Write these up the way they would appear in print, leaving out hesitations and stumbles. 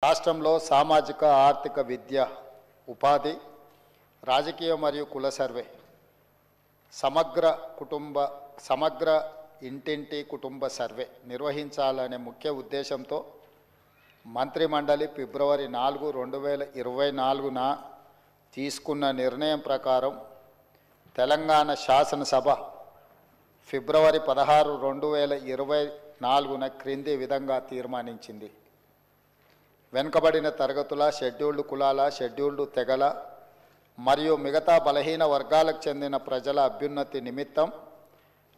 రాష్ట్రంలో సామాజిక ఆర్థిక విద్య ఉపాధి రాజకీయ మరియు కుల సర్వే సమగ్ర ఇంటింటి కుటుంబ సర్వే నిర్వహించాలనే ముఖ్య ఉద్దేశంతో మంత్రిమండలి ఫిబ్రవరి 4, 2024న తీసుకున్న నిర్ణయం ప్రకారం తెలంగాణ శాసనసభ ఫిబ్రవరి 16, 2024న క్రింది విధంగా తీర్మానించింది. వెనుకబడిన తరగతుల, షెడ్యూల్డ్ కులాల, షెడ్యూల్డ్ తెగల మరియు మిగతా బలహీన వర్గాలకు చెందిన ప్రజల అభ్యున్నతి నిమిత్తం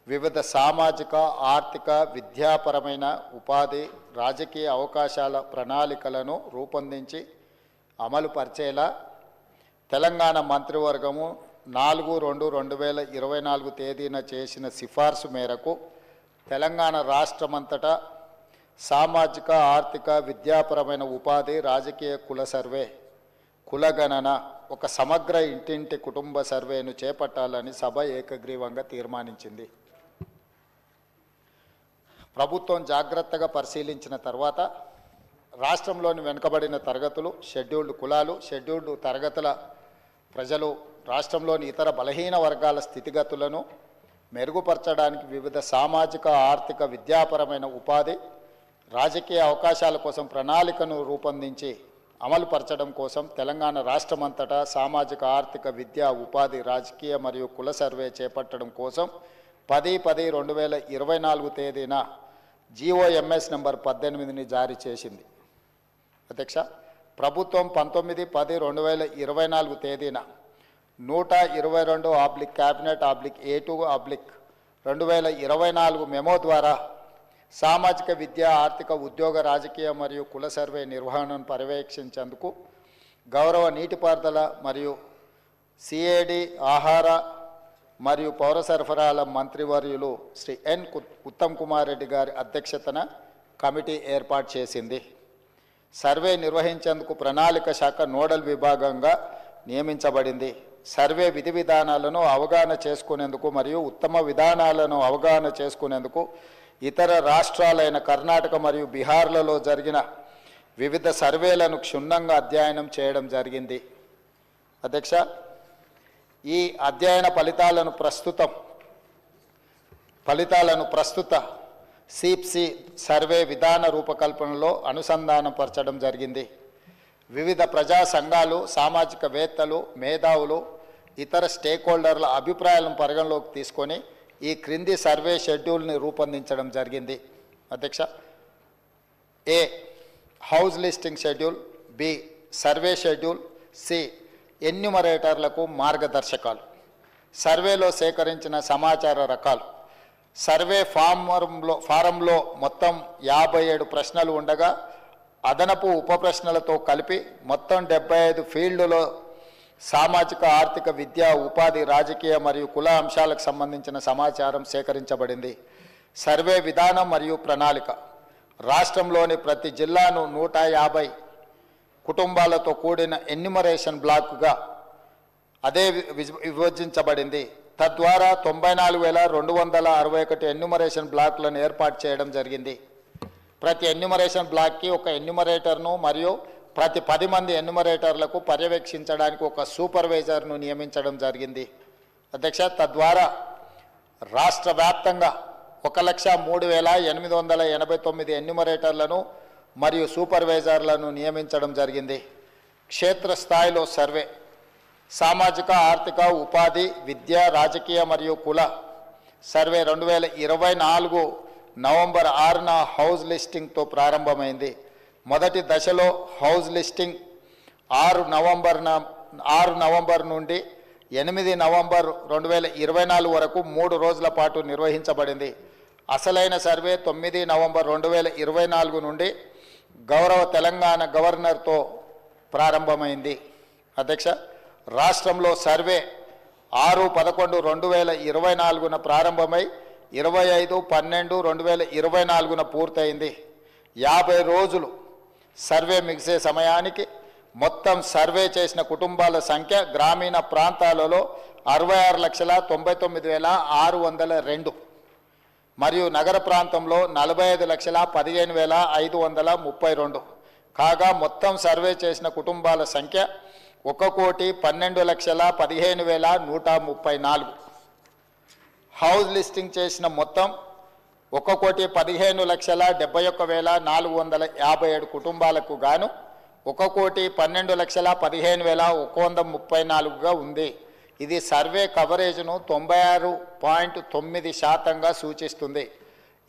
వివిధ సామాజిక, ఆర్థిక, విద్యాపరమైన, ఉపాధి, రాజకీయ అవకాశాల ప్రణాళికలను రూపొందించి అమలు పరిచేలా తెలంగాణ మంత్రివర్గము 4/2/2024 తేదీన చేసిన సిఫార్సు మేరకు తెలంగాణ రాష్ట్రమంతటా సామాజిక, ఆర్థిక, విద్యాపరమైన, ఉపాధి, రాజకీయ కుల సర్వే, కులగణన, ఒక సమగ్ర ఇంటింటి కుటుంబ సర్వేను చేపట్టాలని సభ ఏకగ్రీవంగా తీర్మానించింది. ప్రభుత్వం జాగ్రత్తగా పరిశీలించిన తర్వాత రాష్ట్రంలోని వెనుకబడిన తరగతులు, షెడ్యూల్డ్ కులాలు, షెడ్యూల్డ్ తరగతుల ప్రజలు, రాష్ట్రంలోని ఇతర బలహీన వర్గాల స్థితిగతులను మెరుగుపరచడానికి వివిధ సామాజిక, ఆర్థిక, విద్యాపరమైన, ఉపాధి, రాజకీయ అవకాశాల కోసం ప్రణాళికను రూపొందించి అమలు పరచడం కోసం తెలంగాణ రాష్ట్రమంతటా సామాజిక, ఆర్థిక, విద్యా, ఉపాధి, రాజకీయ మరియు కుల సర్వే చేపట్టడం కోసం 10/10/2024 తేదీన GOMS నంబర్ 18ని జారీ చేసింది. అధ్యక్ష, ప్రభుత్వం 19/10/2024 తేదీన 122/Cabinet/A2/2024 మెమో ద్వారా సామాజిక, విద్య, ఆర్థిక, ఉద్యోగ, రాజకీయ మరియు కుల సర్వే నిర్వహణను పర్యవేక్షించేందుకు గౌరవ నీటిపారుదల మరియు CAD, ఆహార మరియు పౌర సరఫరాల మంత్రివర్యులు శ్రీ N. ఉత్తమ్ కుమార్ రెడ్డి గారి అధ్యక్షతన కమిటీ ఏర్పాటు చేసింది. సర్వే నిర్వహించేందుకు ప్రణాళిక శాఖ నోడల్ విభాగంగా నియమించబడింది. సర్వే విధి విధానాలను అవగాహన చేసుకునేందుకు మరియు ఉత్తమ విధానాలను అవగాహన చేసుకునేందుకు ఇతర రాష్ట్రాలైన కర్ణాటక మరియు బీహార్లలో జరిగిన వివిధ సర్వేలను క్షుణ్ణంగా అధ్యయనం చేయడం జరిగింది. అధ్యక్ష, ఈ అధ్యయన ఫలితాలను ప్రస్తుత CPC సర్వే విధాన రూపకల్పనలో అనుసంధానపరచడం జరిగింది. వివిధ ప్రజా సంఘాలు, సామాజికవేత్తలు, మేధావులు, ఇతర స్టేక్ హోల్డర్ల అభిప్రాయాలను పరిగణలోకి తీసుకొని ఈ క్రింది సర్వే షెడ్యూల్ని రూపొందించడం జరిగింది. అధ్యక్ష, A. House listing schedule, B. Survey schedule, C. ఎన్యూమరేటర్లకు మార్గదర్శకాలు, సర్వేలో సేకరించిన సమాచార రకాలు. సర్వే ఫారంలో మొత్తం 57 ప్రశ్నలు ఉండగా అదనపు ఉప ప్రశ్నలతో కలిపి మొత్తం 75 ఫీల్డ్లో సామాజిక, ఆర్థిక, విద్య, ఉపాధి, రాజకీయ మరియు కుల అంశాలకు సంబంధించిన సమాచారం సేకరించబడింది. సర్వే విధానం మరియు ప్రణాళిక. రాష్ట్రంలోని ప్రతి జిల్లాను 150 కుటుంబాలతో కూడిన ఎన్యూమరేషన్ బ్లాక్గా విభజించబడింది. తద్వారా 94,261 ఎన్యూమరేషన్ బ్లాక్లను ఏర్పాటు చేయడం జరిగింది. ప్రతి ఎన్యూమరేషన్ బ్లాక్కి ఒక ఎన్యూమరేటర్ను మరియు ప్రతి 10 మంది ఎన్యూమరేటర్లకు పర్యవేక్షించడానికి ఒక సూపర్వైజర్ను నియమించడం జరిగింది. అధ్యక్ష, తద్వారా రాష్ట్ర వ్యాప్తంగా 1,03,889 ఎన్యూమరేటర్లను మరియు సూపర్వైజర్లను నియమించడం జరిగింది. క్షేత్రస్థాయిలో సర్వే సామాజిక, ఆర్థిక, ఉపాధి, విద్య, రాజకీయ మరియు కుల సర్వే 2024 నవంబర్ 6న హౌస్ లిస్టింగ్తో ప్రారంభమైంది. మొదటి దశలో హౌస్ లిస్టింగ్ 6 నవంబర్ నుండి 8 నవంబర్ 2024 వరకు 3 రోజుల పాటు నిర్వహించబడింది. అసలైన సర్వే 9 నవంబర్ 2024 నుండి గౌరవ తెలంగాణ గవర్నర్తో ప్రారంభమైంది. అధ్యక్ష, రాష్ట్రంలో సర్వే 6/11/2024న ప్రారంభమై 25/12/2024న పూర్తయింది. 50 రోజులు సర్వే ముగిసే సమయానికి మొత్తం సర్వే చేసిన కుటుంబాల సంఖ్య గ్రామీణ ప్రాంతాలలో 66,99,602 మరియు నగర ప్రాంతంలో 45,15,532 కాగా మొత్తం సర్వే చేసిన కుటుంబాల సంఖ్య 1,12,15,134. హౌస్ లిస్టింగ్ చేసిన మొత్తం 1,15,71,457 కుటుంబాలకు గాను 1,12,15,134గా ఉంది. ఇది సర్వే కవరేజ్ను 96.9% సూచిస్తుంది.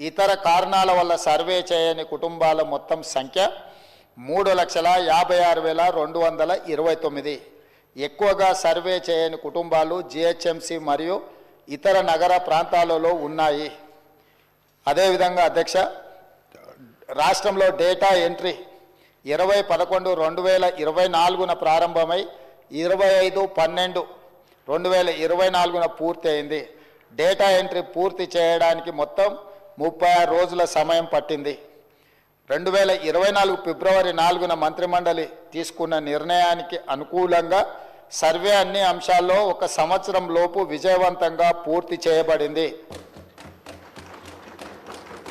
ఇతర కారణాల వల్ల సర్వే చేయని కుటుంబాల మొత్తం సంఖ్య 3,56,229. ఎక్కువగా సర్వే చేయని కుటుంబాలు జిహెచ్ఎంసి మరియు ఇతర నగర ప్రాంతాలలో ఉన్నాయి. అదేవిధంగా అధ్యక్ష, రాష్ట్రంలో డేటా ఎంట్రీ 20/11/2024 ప్రారంభమై 25/12/2024 పూర్తి అయింది. డేటా ఎంట్రీ పూర్తి చేయడానికి మొత్తం 36 రోజుల సమయం పట్టింది. 2024 ఫిబ్రవరి 4న మంత్రిమండలి తీసుకున్న నిర్ణయానికి అనుకూలంగా సర్వే అన్ని అంశాల్లో 1 సంవత్సరం లోపు విజయవంతంగా పూర్తి చేయబడింది.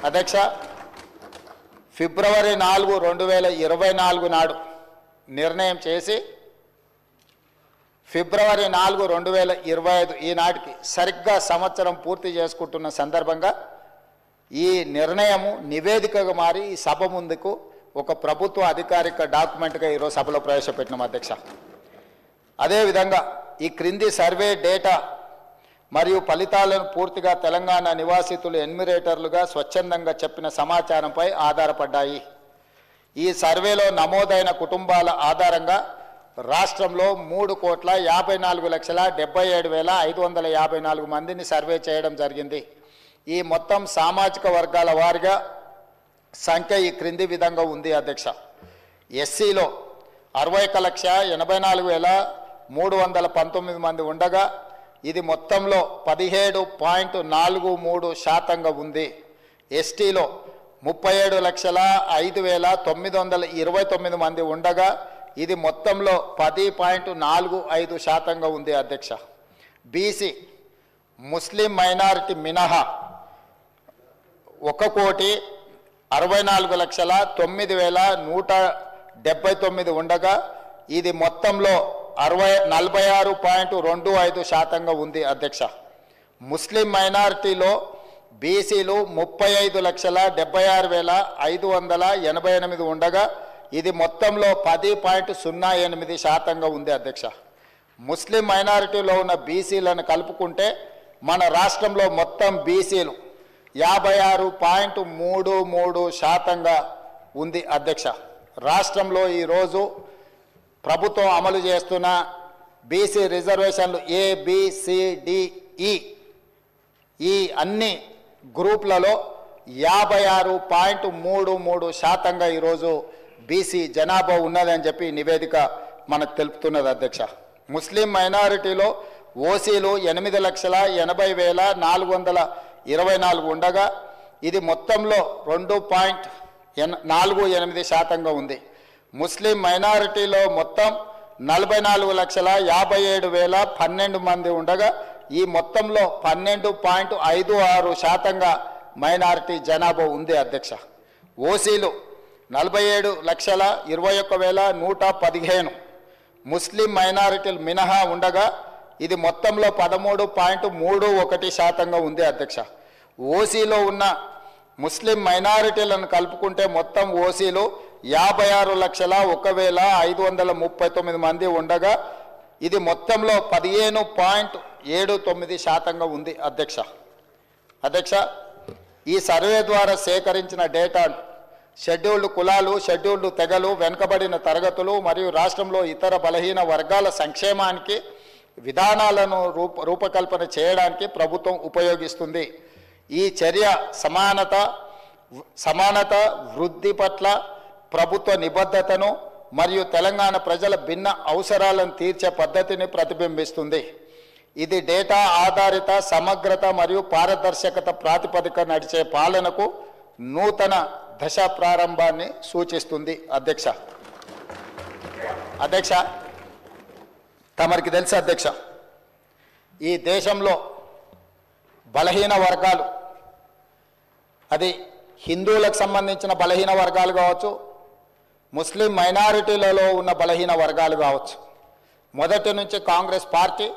అధ్యక్ష, ఫిబ్రవరి 4, 2024 నాడు నిర్ణయం చేసి ఫిబ్రవరి 4, 2025 ఈనాటికి సరిగ్గా సంవత్సరం పూర్తి చేసుకుంటున్న సందర్భంగా ఈ నిర్ణయము నివేదికగా మారి ఈ సభ ముందుకు ఒక ప్రభుత్వ అధికారిక డాక్యుమెంట్గా ఈరోజు సభలో ప్రవేశపెట్టినాం అధ్యక్ష. అదేవిధంగా ఈ క్రింది సర్వే డేటా మరియు ఫలితాలను పూర్తిగా తెలంగాణ నివాసితులు ఎన్యూమరేటర్లుగా స్వచ్ఛందంగా చెప్పిన సమాచారంపై ఆధారపడ్డాయి. ఈ సర్వేలో నమోదైన కుటుంబాల ఆధారంగా రాష్ట్రంలో 3,54,77,554 మందిని సర్వే చేయడం జరిగింది. ఈ మొత్తం సామాజిక వర్గాల వారిగా సంఖ్య ఈ క్రింది విధంగా ఉంది అధ్యక్ష. ఎస్సీలో 61,84,319 మంది ఉండగా ఇది మొత్తంలో 17.43% ఉంది. ఎస్టీలో 37,05,929 మంది ఉండగా ఇది మొత్తంలో 10.45% ఉంది అధ్యక్ష. బీసీ ముస్లిం మైనారిటీ మినహా 1,64,09,179 ఉండగా ఇది మొత్తంలో 46.25% ఉంది అధ్యక్ష. ముస్లిం మైనారిటీలో బీసీలు 35,76,588 ఉండగా ఇది మొత్తంలో 10.08% ఉంది అధ్యక్ష. ముస్లిం మైనారిటీలో ఉన్న బీసీలను కలుపుకుంటే మన రాష్ట్రంలో మొత్తం బీసీలు 56.33% ఉంది అధ్యక్ష. రాష్ట్రంలో ఈరోజు ప్రభుత్వం అమలు చేస్తున్న బీసీ రిజర్వేషన్లు ABCDE ఈ అన్ని గ్రూపులలో 56.33% ఈరోజు బీసీ జనాభా ఉన్నదని చెప్పి నివేదిక మనకు తెలుపుతున్నది అధ్యక్ష. ముస్లిం మైనారిటీలో ఓసీలు 8,80,424 ఉండగా ఇది మొత్తంలో 2.48% ఉంది. ముస్లిం మైనారిటీలో మొత్తం 44,57,012 మంది ఉండగా ఈ మొత్తంలో 12.56% మైనారిటీ జనాభా ఉంది అధ్యక్ష. ఓసీలు 47,21,115 ముస్లిం మైనారిటీలు మినహా ఉండగా ఇది మొత్తంలో 13.31% ఉంది అధ్యక్ష. ఓసీలో ఉన్న ముస్లిం మైనారిటీలను కలుపుకుంటే మొత్తం ఓసీలు 56,01,539 మంది ఉండగా ఇది మొత్తంలో 15.79% ఉంది అధ్యక్ష. ఈ సర్వే ద్వారా సేకరించిన డేటాను షెడ్యూల్డ్ కులాలు, షెడ్యూల్డ్ తెగలు, వెనుకబడిన తరగతులు మరియు రాష్ట్రంలో ఇతర బలహీన వర్గాల సంక్షేమానికి విధానాలను రూపకల్పన చేయడానికి ప్రభుత్వం ఉపయోగిస్తుంది. ఈ చర్య సమానత వృద్ధి పట్ల ప్రభుత్వ నిబద్ధతను మరియు తెలంగాణ ప్రజల భిన్న అవసరాలను తీర్చే పద్ధతిని ప్రతిబింబిస్తుంది. ఇది డేటా ఆధారిత సమగ్రత మరియు పారదర్శకత ప్రాతిపదిక నడిచే పాలనకు నూతన దశ ప్రారంభాన్ని సూచిస్తుంది అధ్యక్ష. తమరికి తెలుసు అధ్యక్ష, ఈ దేశంలో బలహీన వర్గాలు, అది హిందువులకు సంబంధించిన బలహీన వర్గాలు కావచ్చు, ముస్లిం మైనారిటీలలో ఉన్న బలహీన వర్గాలు కావచ్చు, మొదటి నుంచి కాంగ్రెస్ పార్టీ,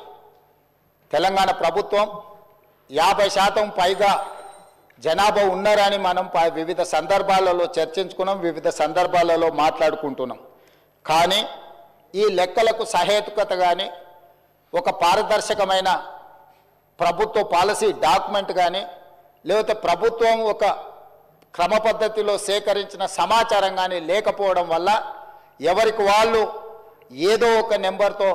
తెలంగాణ ప్రభుత్వం 50% పైగా జనాభా ఉన్నారని మనం వివిధ సందర్భాలలో చర్చించుకున్నాం, వివిధ సందర్భాలలో మాట్లాడుకుంటున్నాం. కానీ ఈ లెక్కలకు సహేతుకత కానీ, ఒక పారదర్శకమైన ప్రభుత్వ పాలసీ డాక్యుమెంట్ కానీ, లేకపోతే ప్రభుత్వం ఒక క్రమ పద్ధతిలో సేకరించిన సమాచారం కానీ లేకపోవడం వల్ల ఎవరికి వాళ్ళు ఏదో ఒక నెంబర్తో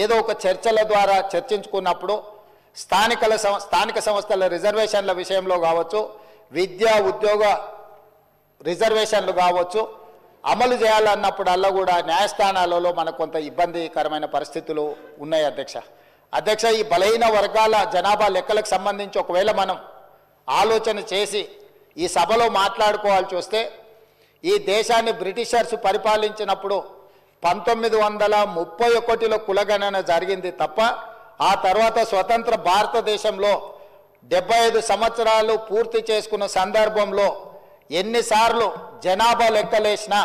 ఏదో ఒక చర్చల ద్వారా చర్చించుకున్నప్పుడు స్థానిక సంస్థల రిజర్వేషన్ల విషయంలో కావచ్చు, విద్యా ఉద్యోగ రిజర్వేషన్లు కావచ్చు, అమలు చేయాలన్నప్పుడల్లా కూడా న్యాయస్థానాలలో మనకు కొంత ఇబ్బందికరమైన పరిస్థితులు ఉన్నాయి. అధ్యక్ష, ఈ బలహీన వర్గాల జనాభా లెక్కలకు సంబంధించి ఒకవేళ మనం ఆలోచన చేసి ఈ సభలో మాట్లాడుకోవాల్సి వస్తే, ఈ దేశాన్ని బ్రిటిషర్స్ పరిపాలించినప్పుడు 1931లో కులగణన జరిగింది తప్ప, ఆ తర్వాత స్వతంత్ర భారతదేశంలో 75 సంవత్సరాలు పూర్తి చేసుకున్న సందర్భంలో ఎన్నిసార్లు జనాభా లెక్కలేసినా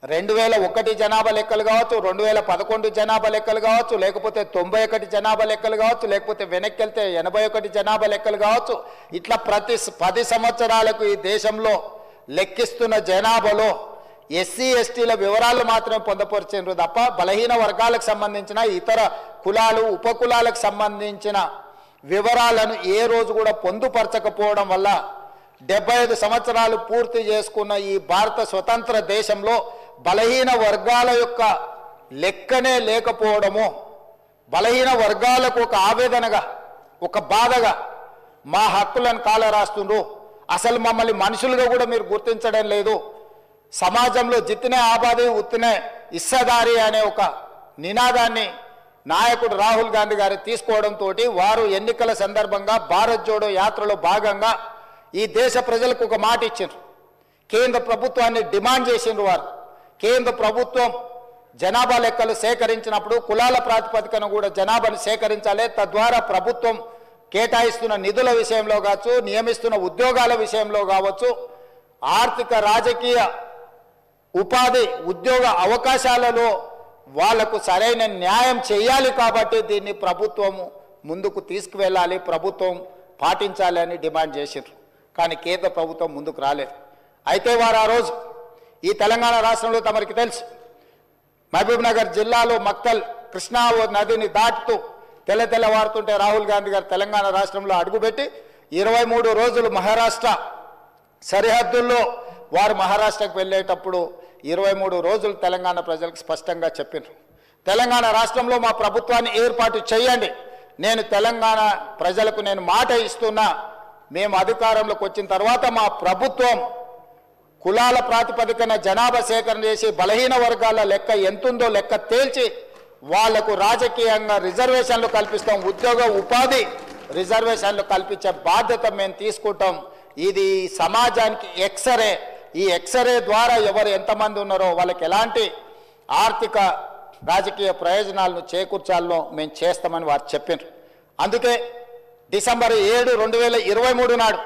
2001 జనాభా లెక్కలు కావచ్చు, 2011 జనాభా లెక్కలు కావచ్చు, లేకపోతే 91 జనాభా లెక్కలు కావచ్చు, లేకపోతే వెనక్కి వెళ్తే 81 జనాభా లెక్కలు కావచ్చు, ఇట్లా ప్రతి 10 సంవత్సరాలకు ఈ దేశంలో లెక్కిస్తున్న జనాభాలో ఎస్సీ ఎస్టీల వివరాలు మాత్రమే పొందపరిచారు తప్ప బలహీన వర్గాలకు సంబంధించిన ఇతర కులాలు ఉపకులాలకు సంబంధించిన వివరాలను ఏ రోజు కూడా పొందుపరచకపోవడం వల్ల 75 సంవత్సరాలు పూర్తి చేసుకున్న ఈ భారత స్వతంత్ర దేశంలో బలహీన వర్గాల యొక్క లెక్కనే లేకపోవడము, బలహీన వర్గాలకు ఒక ఆవేదనగా, ఒక బాధగా మా హక్కులను కాలరాస్తుండ్రు, అసలు మమ్మల్ని మనుషులుగా కూడా మీరు గుర్తించడం లేదు, సమాజంలో జిత్తినే ఆబాది ఉత్తినే ఇస్సదారి అనే ఒక నినాదాన్ని నాయకుడు రాహుల్ గాంధీ గారు తీసుకోవడంతో వారు ఎన్నికల సందర్భంగా భారత్ జోడో యాత్రలో భాగంగా ఈ దేశ ప్రజలకు ఒక మాట ఇచ్చారు. కేంద్ర ప్రభుత్వాన్ని డిమాండ్ చేసిండ్రు. వారు కేంద్ర ప్రభుత్వం జనాభా లెక్కలు సేకరించినప్పుడు కులాల ప్రాతిపదికన కూడా జనాభాను సేకరించాలి, తద్వారా ప్రభుత్వం కేటాయిస్తున్న నిధుల విషయంలో కావచ్చు, నియమిస్తున్న ఉద్యోగాల విషయంలో కావచ్చు, ఆర్థిక రాజకీయ ఉపాధి ఉద్యోగ అవకాశాలలో వాళ్లకు సరైన న్యాయం చేయాలి. కాబట్టి దీన్ని ప్రభుత్వం ముందుకు తీసుకువెళ్ళాలి, ప్రభుత్వం పాటించాలి అని డిమాండ్ చేశారు. కానీ కేంద్ర ప్రభుత్వం ముందుకు రాలేదు. అయితే వారు ఆ రోజు ఈ తెలంగాణ రాష్ట్రంలో తమరికి తెలుసు, మహబూబ్ నగర్ జిల్లాలో మక్తల్ కృష్ణా నదిని దాటుతూ తెల్లవారుతుంటే రాహుల్ గాంధీ గారు తెలంగాణ రాష్ట్రంలో అడుగుపెట్టి 23 రోజులు మహారాష్ట్ర సరిహద్దుల్లో వారు మహారాష్ట్రకు వెళ్ళేటప్పుడు 23 రోజులు తెలంగాణ ప్రజలకు స్పష్టంగా చెప్పారు, తెలంగాణ రాష్ట్రంలో మా ప్రభుత్వాన్ని ఏర్పాటు చేయండి, నేను తెలంగాణ ప్రజలకు నేను మాట ఇస్తున్నా, మేము అధికారంలోకి వచ్చిన తర్వాత మా ప్రభుత్వం కులాల ప్రాతిపదికన జనాభా సేకరణ చేసి బలహీన వర్గాల లెక్క ఎంతుందో లెక్క తేల్చి వాళ్లకు రాజకీయంగా రిజర్వేషన్లు కల్పిస్తాం, ఉద్యోగ ఉపాధి రిజర్వేషన్లు కల్పించే బాధ్యత మేము తీసుకుంటాం. ఇది సమాజానికి ఎక్స్రే, ఈ ఎక్స్రే ద్వారా ఎవరు ఎంతమంది ఉన్నారో వాళ్ళకి ఎలాంటి ఆర్థిక రాజకీయ ప్రయోజనాలను చేకూర్చాలో మేము చేస్తామని వారు చెప్పారు. అందుకే డిసెంబర్ 7, 2023 నాడు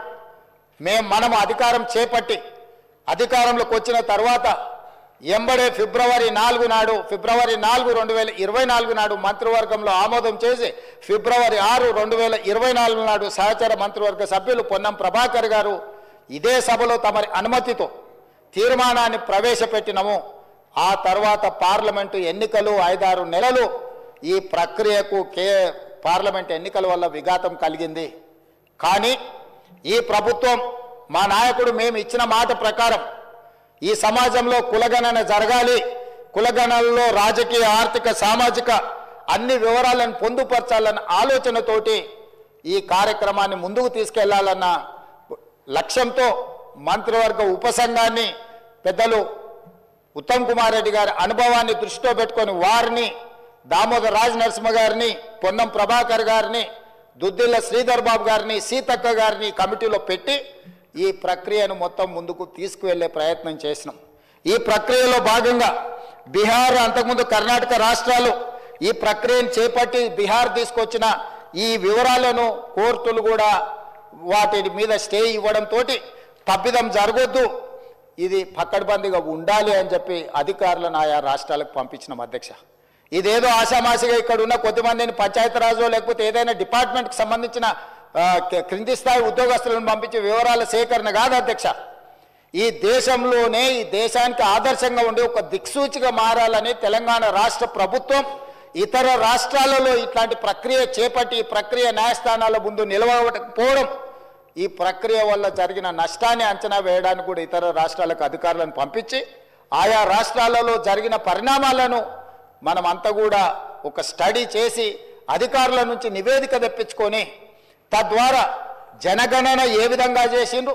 మనం అధికారం చేపట్టి అధికారంలోకి వచ్చిన తర్వాత ఎంబడే ఫిబ్రవరి 4 నాడు 2024 నాడు మంత్రివర్గంలో ఆమోదం చేసి ఫిబ్రవరి 6, 2024 నాడు సహచర మంత్రివర్గ సభ్యులు పొన్నం ప్రభాకర్ గారు ఇదే సభలో తమరి అనుమతితో తీర్మానాన్ని ప్రవేశపెట్టినము. ఆ తర్వాత పార్లమెంటు ఎన్నికలు 5-6 నెలలు ఈ ప్రక్రియకు పార్లమెంట్ ఎన్నికల వల్ల విఘాతం కలిగింది. కానీ ఈ ప్రభుత్వం మా నాయకుడు మేము ఇచ్చిన మాట ప్రకారం ఈ సమాజంలో కులగణన జరగాలి, కులగణనలో రాజకీయ ఆర్థిక సామాజిక అన్ని వివరాలను పొందుపరచాలన్న ఆలోచనతోటి ఈ కార్యక్రమాన్ని ముందుకు తీసుకెళ్లాలన్న లక్ష్యంతో మంత్రివర్గ ఉపసంఘాన్ని పెద్దలు ఉత్తమ్ కుమార్ రెడ్డి గారి అనుభవాన్ని దృష్టిలో పెట్టుకొని వారిని దామోదర్ రాజ్ నరసింహ గారిని, పొన్నం ప్రభాకర్ గారిని, దుద్దిల్ల శ్రీధర్ బాబు గారిని, సీతక్క గారిని కమిటీలో పెట్టి ఈ ప్రక్రియను మొత్తం ముందుకు తీసుకువెళ్లే ప్రయత్నం చేసినాం. ఈ ప్రక్రియలో భాగంగా బీహార్, అంతకుముందు కర్ణాటక రాష్ట్రాలు ఈ ప్రక్రియను చేపట్టి బీహార్ తీసుకొచ్చిన ఈ వివరాలను కోర్టులు కూడా వాటి మీద స్టే ఇవ్వడంతో తప్పిదం జరగొద్దు, ఇది పక్కడబందిగా ఉండాలి అని చెప్పి అధికారులను ఆయా రాష్ట్రాలకు పంపించినాం అధ్యక్ష. ఇదేదో ఆషామాషిగా ఇక్కడ ఉన్న కొద్దిమందిని పంచాయతీరాజు లేకపోతే ఏదైనా డిపార్ట్మెంట్కి సంబంధించిన క్రింది స్థాయి ఉద్యోగస్తులను పంపించే వివరాల సేకరణ కాదు అధ్యక్ష. ఈ దేశంలోనే ఈ దేశానికి ఆదర్శంగా ఉండే ఒక దిక్సూచిగా మారాలని తెలంగాణ రాష్ట్ర ప్రభుత్వం ఇతర రాష్ట్రాలలో ఇట్లాంటి ప్రక్రియ చేపట్టి ఈ ప్రక్రియ న్యాయస్థానాల ముందు నిలవకపోవడం, ఈ ప్రక్రియ వల్ల జరిగిన నష్టాన్ని అంచనా వేయడానికి కూడా ఇతర రాష్ట్రాలకు అధికారులను పంపించి ఆయా రాష్ట్రాలలో జరిగిన పరిణామాలను మనమంతా కూడా ఒక స్టడీ చేసి అధికారుల నుంచి నివేదిక తెప్పించుకొని తద్వారా జనగణన ఏ విధంగా చేసిండ్రు,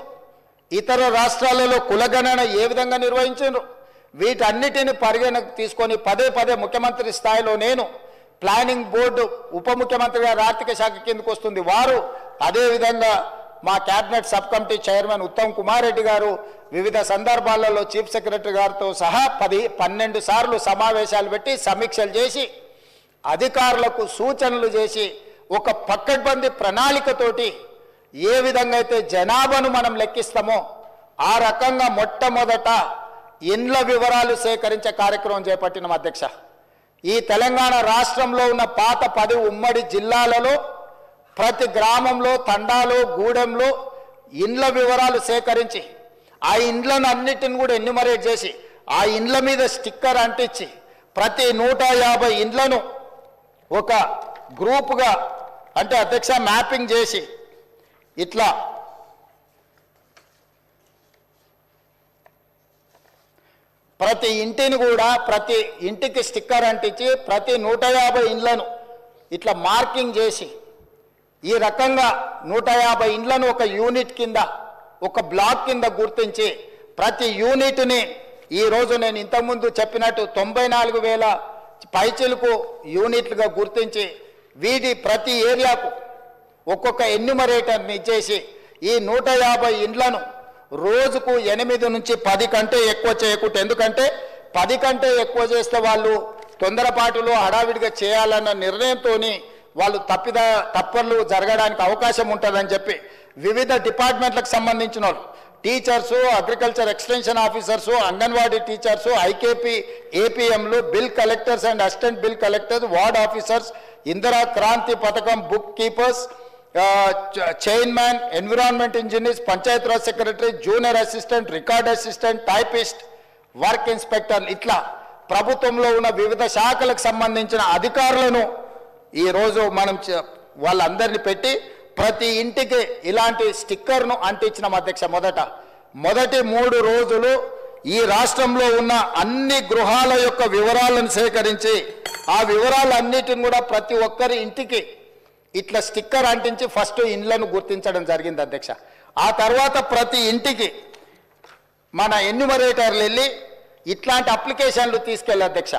ఇతర రాష్ట్రాలలో కులగణన ఏ విధంగా నిర్వహించిండ్రు, వీటన్నిటిని పరిగణకు తీసుకొని పదే పదే ముఖ్యమంత్రి స్థాయిలో నేను, ప్లానింగ్ బోర్డు ఉప ముఖ్యమంత్రి గారు ఆర్థిక శాఖ కిందకు వస్తుంది వారు, అదేవిధంగా మా cabinet sub committee chairman Uttam Kumar Reddy గారు వివిధ సందర్భాలలో చీఫ్ సెక్రటరీ గారితో సహా 12 సార్లు సమావేశాలు పెట్టి సమీక్షలు చేసి అధికారులకు సూచనలు చేసి ఒక పక్కడ్బందీ ప్రణాళికతోటి ఏ విధంగా అయితే జనాభాను మనం లెక్కిస్తామో ఆ రకంగా మొట్టమొదట ఇండ్ల వివరాలు సేకరించే కార్యక్రమం చేపట్టిన అధ్యక్ష. ఈ తెలంగాణ రాష్ట్రంలో ఉన్న పాత 10 ఉమ్మడి జిల్లాలలో ప్రతి గ్రామంలో, తండాలో, గూడెంలో ఇండ్ల వివరాలు సేకరించి ఆ ఇండ్లను అన్నిటిని కూడా ఎన్యూమరేట్ చేసి ఆ ఇండ్ల మీద స్టిక్కర్ అంటించి ప్రతి 150 ఇండ్లను ఒక గ్రూపుగా అంటే అధ్యక్ష మ్యాపింగ్ చేసి ఇట్లా ప్రతి ఇంటిని కూడా ప్రతి ఇంటికి స్టిక్కర్ అంటించి ప్రతి 150 ఇండ్లను ఇట్లా మార్కింగ్ చేసి ఈ రకంగా 150 ఇండ్లను ఒక యూనిట్ కింద ఒక బ్లాక్ కింద గుర్తించి ప్రతి యూనిట్ని ఈరోజు నేను ఇంతకుముందు చెప్పినట్టు 94,000 పైచిలకు యూనిట్లుగా గుర్తించి వీటి ప్రతి ఏరియాకు ఒక్కొక్క ఎన్యూమరేటర్ని ఇచ్చేసి ఈ 150 ఇండ్లను రోజుకు 8 నుంచి 10 కంటే ఎక్కువ చేయకూడదు. ఎందుకంటే 10 కంటే ఎక్కువ చేస్తే వాళ్ళు తొందరపాటులో హడావిడిగా చేయాలన్న నిర్ణయంతో వాళ్ళు తప్పర్లు జరగడానికి అవకాశం ఉంటుందని చెప్పి వివిధ డిపార్ట్మెంట్లకు సంబంధించిన వాళ్ళు teachers, agriculture extension officers, anganwadi teachers, IKP ఏపీఎంలు, bill collectors and assistant bill collectors, ward officers, Indira Kranti పథకం book keepers, chairman, environment engineers, Panchayati Raj secretary, junior assistant, record assistant, typist, work inspector, ఇట్లా ప్రభుత్వంలో ఉన్న వివిధ శాఖలకు సంబంధించిన అధికారులను ఈరోజు మనం వాళ్ళందరినీ పెట్టి ప్రతి ఇంటికి ఇలాంటి స్టిక్కర్ను అంటించిన అధ్యక్ష. మొదటి 3 రోజులు ఈ రాష్ట్రంలో ఉన్న అన్ని గృహాల యొక్క వివరాలను సేకరించి ఆ వివరాలన్నిటిని కూడా ప్రతి ఒక్కరి ఇంటికి ఇట్లా స్టిక్కర్ అంటించి ఫస్ట్ ఇండ్లను గుర్తించడం జరిగింది అధ్యక్ష. ఆ తర్వాత ప్రతి ఇంటికి మన ఎన్యూమరేటర్లు వెళ్ళి ఇట్లాంటి అప్లికేషన్లు తీసుకెళ్ళి అధ్యక్ష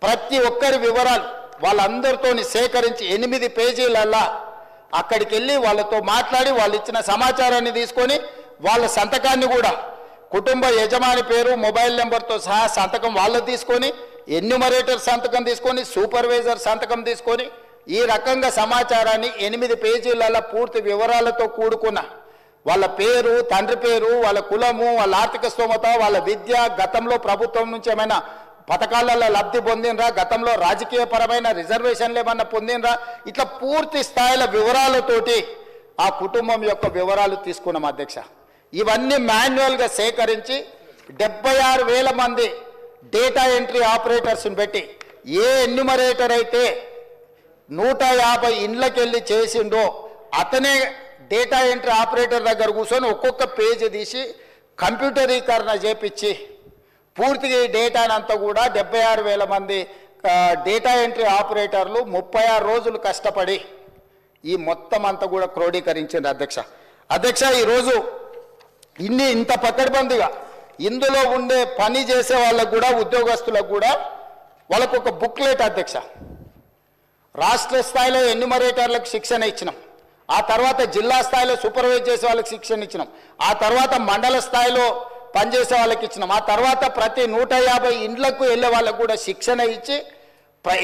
ప్రతి ఒక్కరి వివరాలు వాళ్ళందరితో సేకరించి 8 పేజీలల్లా అక్కడికి వెళ్ళి వాళ్ళతో మాట్లాడి వాళ్ళు ఇచ్చిన సమాచారాన్ని తీసుకొని వాళ్ళ సంతకాన్ని కూడా కుటుంబ యజమాని పేరు, మొబైల్ నెంబర్తో సహా సంతకం వాళ్ళు తీసుకొని, ఎన్యూమరేటర్ సంతకం తీసుకొని, సూపర్వైజర్ సంతకం తీసుకొని ఈ రకంగా సమాచారాన్ని 8 పేజీలలో పూర్తి వివరాలతో కూడుకున్న వాళ్ళ పేరు, తండ్రి పేరు, వాళ్ళ కులము, వాళ్ళ ఆర్థిక స్తోమత, వాళ్ళ విద్య, గతంలో ప్రభుత్వం నుంచి ఏమైనా పథకాలలో లబ్ధి పొందినరా, గతంలో రాజకీయ పరమైన రిజర్వేషన్లు ఏమన్నా పొందినరా, ఇట్లా పూర్తి స్థాయిల వివరాలతోటి ఆ కుటుంబం యొక్క వివరాలు తీసుకున్నాం అధ్యక్ష. ఇవన్నీ మాన్యువల్గా సేకరించి 76,000 మంది డేటా ఎంట్రీ ఆపరేటర్స్ని పెట్టి ఏ ఎన్యూమరేటర్ అయితే 150 ఇండ్లకి వెళ్ళి చేసిండో అతనే డేటా ఎంట్రీ ఆపరేటర్ దగ్గర కూర్చొని ఒక్కొక్క పేజీ తీసి కంప్యూటరీకరణ చేపించి పూర్తిగా ఈ డేటానంతా కూడా 76,000 మంది డేటా ఎంట్రీ ఆపరేటర్లు 36 రోజులు కష్టపడి ఈ మొత్తం అంతా కూడా క్రోడీకరించింది అధ్యక్ష. ఈరోజు ఇంత పకడ్బందీగా ఇందులో ఉండే పని చేసే వాళ్ళకు కూడా, ఉద్యోగస్తులకు కూడా వాళ్ళకు ఒక బుక్లెట్ అధ్యక్ష. రాష్ట్ర స్థాయిలో ఎన్యూమరేటర్లకు శిక్షణ ఇచ్చినాం, ఆ తర్వాత జిల్లా స్థాయిలో సూపర్వైజ్ చేసే వాళ్ళకి శిక్షణ ఇచ్చినాం, ఆ తర్వాత మండల స్థాయిలో పనిచేసే వాళ్ళకి ఇచ్చినాం, ఆ తర్వాత ప్రతి 150 ఇండ్లకు వెళ్ళే వాళ్ళకు కూడా శిక్షణ ఇచ్చి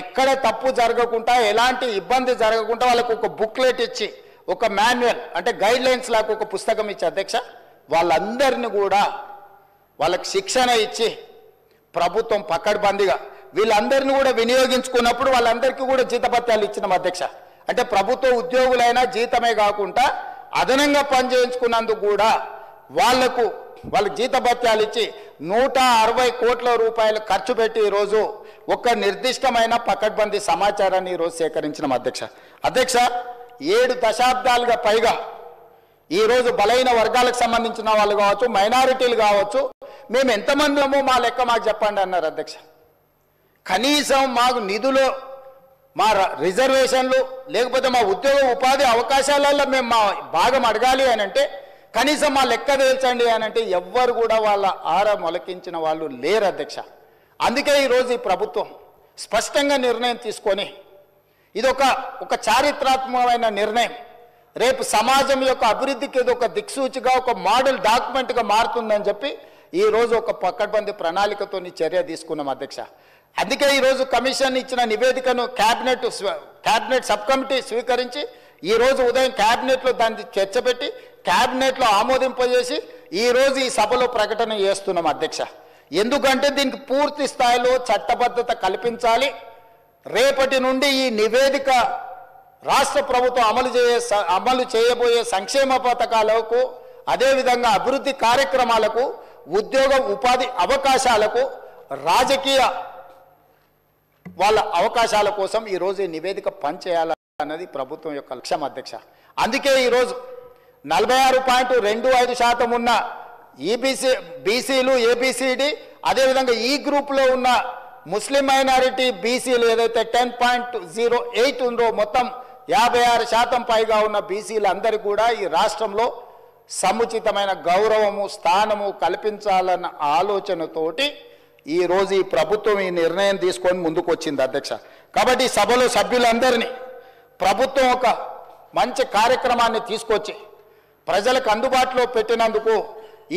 ఎక్కడ తప్పు జరగకుండా, ఎలాంటి ఇబ్బంది జరగకుండా వాళ్ళకు ఒక బుక్లెట్ ఇచ్చి, ఒక మాన్యువల్ అంటే గైడ్ లైన్స్ లాగా ఒక పుస్తకం ఇచ్చి అధ్యక్ష వాళ్ళందరినీ కూడా వాళ్ళకి శిక్షణ ఇచ్చి ప్రభుత్వం పకడ్బందీగా వీళ్ళందరినీ కూడా వినియోగించుకున్నప్పుడు వాళ్ళందరికీ కూడా జీతభత్యాలు ఇచ్చినాం అధ్యక్ష. అంటే ప్రభుత్వ ఉద్యోగులైనా జీతమే కాకుండా అదనంగా పనిచేయించుకున్నందుకు కూడా వాళ్ళకు జీతభత్యాలు ఇచ్చి 160 కోట్ల రూపాయలు ఖర్చు పెట్టి ఈరోజు ఒక నిర్దిష్టమైన పకడ్బందీ సమాచారాన్ని ఈరోజు సేకరించిన అధ్యక్ష 7 దశాబ్దాలుగా పైగా ఈరోజు బలైన వర్గాలకు సంబంధించిన వాళ్ళు కావచ్చు, మైనారిటీలు కావచ్చు, మేము ఎంతమంది ఉన్నామో మా లెక్క మాకు చెప్పండి అన్నారు అధ్యక్ష. కనీసం మాకు నిధులు, మా రిజర్వేషన్లు, లేకపోతే మా ఉద్యోగ ఉపాధి అవకాశాలలో మేము మా భాగం అడగాలి అని అంటే కనీసం మా లెక్క తేల్చండి అని అంటే ఎవ్వరు కూడా వాళ్ళ ఆర మొలకించిన వాళ్ళు లేరు అధ్యక్ష. అందుకే ఈరోజు ఈ ప్రభుత్వం స్పష్టంగా నిర్ణయం తీసుకొని ఇది ఒక చారిత్రాత్మకమైన నిర్ణయం, రేపు సమాజం యొక్క అభివృద్ధికి ఇది ఒక దిక్సూచిగా ఒక మోడల్ డాక్యుమెంట్గా మారుతుందని చెప్పి ఈరోజు ఒక పకడ్బందీ ప్రణాళికతో చర్య తీసుకున్నాం అధ్యక్ష. అందుకే ఈరోజు కమిషన్ ఇచ్చిన నివేదికను క్యాబినెట్ సబ్ కమిటీ స్వీకరించి ఈరోజు ఉదయం క్యాబినెట్లో దాన్ని చర్చ పెట్టి క్యాబినెట్లో ఆమోదింపజేసి ఈరోజు ఈ సభలో ప్రకటన చేస్తున్నాం అధ్యక్ష. ఎందుకంటే దీనికి పూర్తి స్థాయిలో చట్టబద్ధత కల్పించాలి. రేపటి నుండి ఈ నివేదిక రాష్ట్ర ప్రభుత్వం అమలు చేయబోయే సంక్షేమ పథకాలకు, అదేవిధంగా అభివృద్ధి కార్యక్రమాలకు, ఉద్యోగ ఉపాధి అవకాశాలకు, రాజకీయ వాళ్ళ అవకాశాల కోసం ఈరోజు ఈ నివేదిక పనిచేయాలన్నది ప్రభుత్వం యొక్క లక్ష్యం అధ్యక్ష. అందుకే ఈరోజు 46.25% ఉన్న బీసీలు, ఏబిసిడి, అదేవిధంగా ఈ గ్రూప్లో ఉన్న ముస్లిం మైనారిటీ బీసీలు ఏదైతే 10.08 ఉందో మొత్తం 56% పైగా ఉన్న బీసీలు అందరికీ కూడా ఈ రాష్ట్రంలో సముచితమైన గౌరవము, స్థానము కల్పించాలన్న ఆలోచనతోటి ఈరోజు ఈ ప్రభుత్వం ఈ నిర్ణయం తీసుకొని ముందుకు వచ్చింది అధ్యక్ష. కాబట్టి సభలో సభ్యులందరినీ ప్రభుత్వం ఒక మంచి కార్యక్రమాన్ని తీసుకొచ్చి ప్రజలకు అందుబాటులో పెట్టినందుకు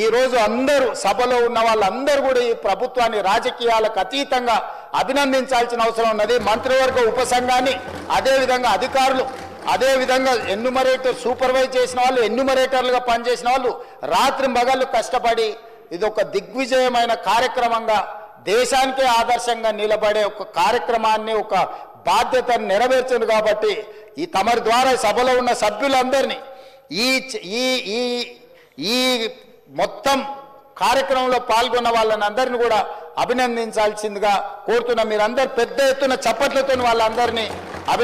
ఈరోజు అందరూ సభలో ఉన్న వాళ్ళందరూ కూడా ఈ ప్రభుత్వాన్ని రాజకీయాలకు అతీతంగా అభినందించాల్సిన అవసరం ఉన్నది. మంత్రివర్గ ఉపసంఘాన్ని, అదేవిధంగా అధికారులు, అదేవిధంగా సూపర్వైజ్ చేసిన వాళ్ళు, ఎన్యూమరేటర్లుగా పనిచేసిన వాళ్ళు రాత్రి మగళ్ళు కష్టపడి ఇది ఒక దిగ్విజయమైన కార్యక్రమంగా దేశానికే ఆదర్శంగా నిలబడే ఒక కార్యక్రమాన్ని, ఒక బాధ్యతను నెరవేర్చింది. కాబట్టి ఈ తమరి ద్వారా సభలో ఉన్న సభ్యులందరినీ ఈ మొత్తం కార్యక్రమంలో పాల్గొన్న వాళ్ళని అందరినీ కూడా అభినందించాల్సిందిగా కోరుతున్నా. మీరందరూ పెద్ద ఎత్తున చప్పట్లతో వాళ్ళందరినీ